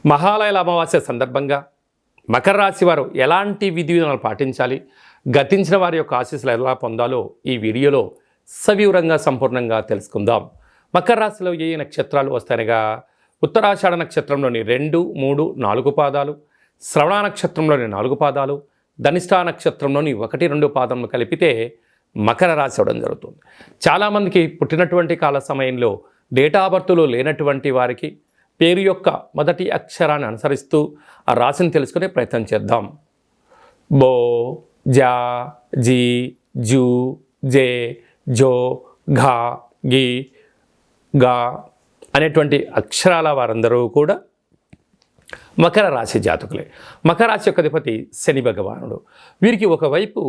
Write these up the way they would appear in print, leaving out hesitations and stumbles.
మహాలయల అమావాస్య సందర్భంగా మకర రాశి వారు ఎలాంటి విధి విధానాలు పాటించాలి, గతించిన వారి యొక్క ఆశీస్సులు ఎలా పొందాలో ఈ వీడియోలో సవివరంగా సంపూర్ణంగా తెలుసుకుందాం. మకర రాశిలో ఏ నక్షత్రాలు వస్తాయనగా ఉత్తరాషాఢ నక్షత్రంలోని 2, 3, 4 పాదాలు, శ్రవణ నక్షత్రంలోని 4 పాదాలు, ధనిష్ఠా నక్షత్రంలోని 1, 2 పాదములు కలిపితే మకర రాశి అవడం జరుగుతుంది. చాలామందికి పుట్టినటువంటి కాల సమయంలో డేటా బర్త్లో లేనటువంటి వారికి పేరు యొక్క మొదటి అక్షరాన్ని అనుసరిస్తూ ఆ రాశిని తెలుసుకునే ప్రయత్నం చేద్దాం. బో, జా, జీ, జూ, జే, జో, ఘా, గి, గా అనేటువంటి అక్షరాల వారందరూ కూడా మకర రాశి జాతకులే. మకర రాశి యొక్క అధిపతి శని భగవానుడు. వీరికి ఒకవైపు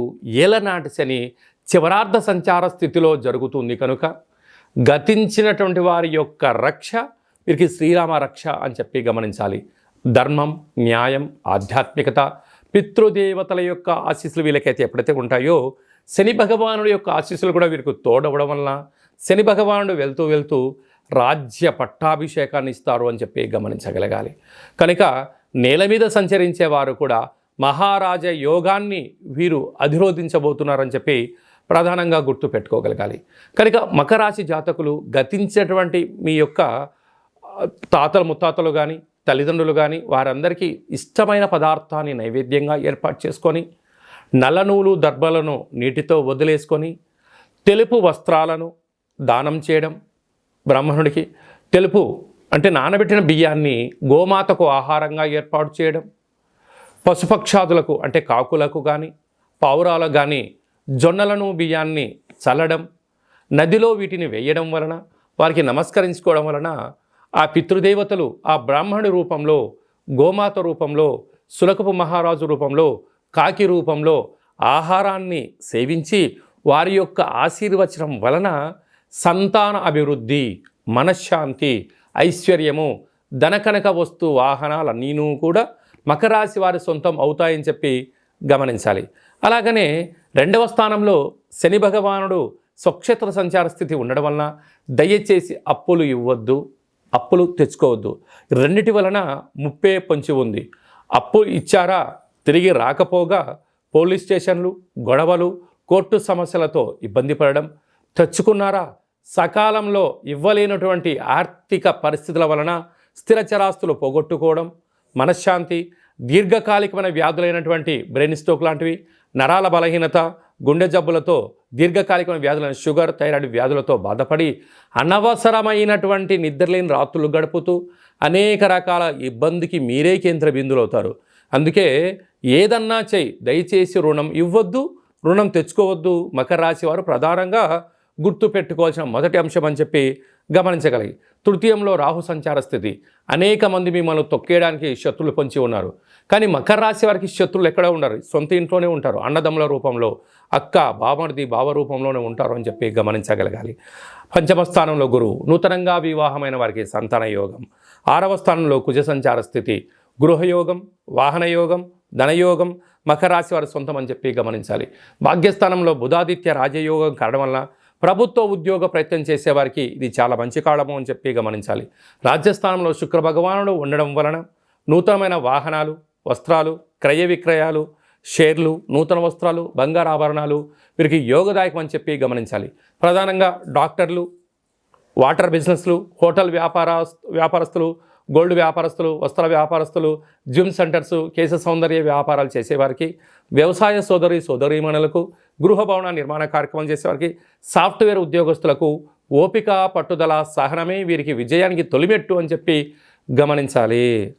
ఏలనాటి శని చివరార్ధ సంచార స్థితిలో జరుగుతుంది కనుక గతించినటువంటి వారి యొక్క రక్ష వీరికి శ్రీరామ రక్ష అని చెప్పి గమనించాలి. ధర్మం, న్యాయం, ఆధ్యాత్మికత, పితృదేవతల యొక్క ఆశీస్సులు వీళ్ళకైతే ఎప్పుడైతే ఉంటాయో శని భగవానుడి యొక్క ఆశీస్సులు కూడా వీరికి తోడవడం వలన శని భగవానుడు వెళ్తూ వెళ్తూ రాజ్య పట్టాభిషేకాన్ని ఇస్తారు అని చెప్పి గమనించగలగాలి. కనుక నేల మీద సంచరించేవారు కూడా మహారాజ యోగాన్ని వీరు అధిరోధించబోతున్నారని చెప్పి ప్రధానంగా గుర్తు పెట్టుకోగలగాలి. కనుక మకర రాశి జాతకులు గతించేటువంటి మీ యొక్క తాతలు ముత్తాతలు కానీ తల్లిదండ్రులు కానీ వారందరికీ ఇష్టమైన పదార్థాన్ని నైవేద్యంగా ఏర్పాటు చేసుకొని నల్ల నూలు దర్భలను నీటితో వదిలేసుకొని తెలుపు వస్త్రాలను దానం చేయడం, బ్రాహ్మణుడికి తెలుపు అంటే నానబెట్టిన బియ్యాన్ని గోమాతకు ఆహారంగా ఏర్పాటు చేయడం, పశుపక్షాదులకు అంటే కాకులకు కానీ పావురాలకు కానీ జొన్నలను బియ్యాన్ని చల్లడం, నదిలో వీటిని వేయడం వలన వారికి నమస్కరించుకోవడం వలన ఆ పితృదేవతలు ఆ బ్రాహ్మణుడి రూపంలో, గోమాత రూపంలో, సులకపు మహారాజు రూపంలో, కాకి రూపంలో ఆహారాన్ని సేవించి వారి యొక్క ఆశీర్వచనం వలన సంతాన అభివృద్ధి, మనశ్శాంతి, ఐశ్వర్యము, ధనకనక వస్తు వాహనాలన్నీనూ కూడా మకర రాశి వారి సొంతం అవుతాయని చెప్పి గమనించాలి. అలాగనే 2వ స్థానంలో శని భగవానుడు స్వక్షేత్ర సంచార స్థితి ఉండడం వలన దయచేసి అప్పులు ఇవ్వద్దు, అప్పులు తెచ్చుకోవద్దు. రెండిటి వలన ముప్పే పొంచి ఉంది. అప్పు ఇచ్చారా తిరిగి రాకపోగా పోలీస్ స్టేషన్లు, గొడవలు, కోర్టు సమస్యలతో ఇబ్బంది పడడం, తెచ్చుకున్నారా సకాలంలో ఇవ్వలేనటువంటి ఆర్థిక పరిస్థితుల వలన స్థిరచరాస్తులు పోగొట్టుకోవడం, మనశ్శాంతి, దీర్ఘకాలికమైన వ్యాధులైనటువంటి బ్రెయిన్ స్ట్రోక్ లాంటివి, నరాల బలహీనత, గుండె జబ్బులతో దీర్ఘకాలికమైన వ్యాధులైన షుగర్, థైరాయిడ్ వ్యాధులతో బాధపడి అనవసరమైనటువంటి నిద్రలేని రాత్రులు గడుపుతూ అనేక రకాల ఇబ్బందికి మీరే కేంద్ర బిందువులు అవుతారు. అందుకే ఏదన్నా చెయ్యి, దయచేసి రుణం ఇవ్వద్దు, రుణం తెచ్చుకోవద్దు. మకర రాశి వారు ప్రధానంగా గుర్తు పెట్టుకోవాల్సిన మొదటి అంశం అని చెప్పి గమనించగలిగి. తృతీయంలో రాహు సంచార స్థితి. అనేక మంది మిమ్మల్ని తొక్కేయడానికి శత్రులు పొంచి ఉన్నారు. కానీ మకర రాశి వారికి శత్రులు ఎక్కడ ఉండరు, సొంత ఇంట్లోనే ఉంటారు. అన్నదమ్ముల రూపంలో, అక్క, బామర్ది, బావ రూపంలోనే ఉంటారు అని చెప్పి గమనించగలగాలి. 5వ స్థానంలో గురువు. నూతనంగా వివాహమైన వారికి సంతాన యోగం. 6వ స్థానంలో కుజ సంచార స్థితి. గృహయోగం, వాహనయోగం, ధనయోగం మకర రాశి వారి సొంతం అని చెప్పి గమనించాలి. భాగ్యస్థానంలో బుధాదిత్య రాజయోగం కావడం వల్ల ప్రభుత్వ ఉద్యోగ ప్రయత్నం చేసేవారికి ఇది చాలా మంచి కాలము అని చెప్పి గమనించాలి. రాజ్యస్థానంలో శుక్ర భగవానుడు ఉండడం వలన నూతనమైన వాహనాలు, వస్త్రాలు, క్రయ విక్రయాలు, షేర్లు, నూతన వస్త్రాలు, బంగారు ఆభరణాలు వీరికి యోగదాయకం అని చెప్పి గమనించాలి. ప్రధానంగా డాక్టర్లు, వాటర్ బిజినెస్లు, హోటల్ వ్యాపారస్తులు, గోల్డ్ వ్యాపారస్తులు, వస్త్ర వ్యాపారస్తులు, జిమ్ సెంటర్సు, కేశ సౌందర్య వ్యాపారాలు చేసేవారికి, వ్యవసాయ సోదరీమణులకు, గృహ భవన నిర్మాణ కార్యక్రమం చేసేవారికి, సాఫ్ట్వేర్ ఉద్యోగస్తులకు ఓపిక, పట్టుదల, సహనమే వీరికి విజయానికి తొలిమెట్టు అని చెప్పి గమనించాలి.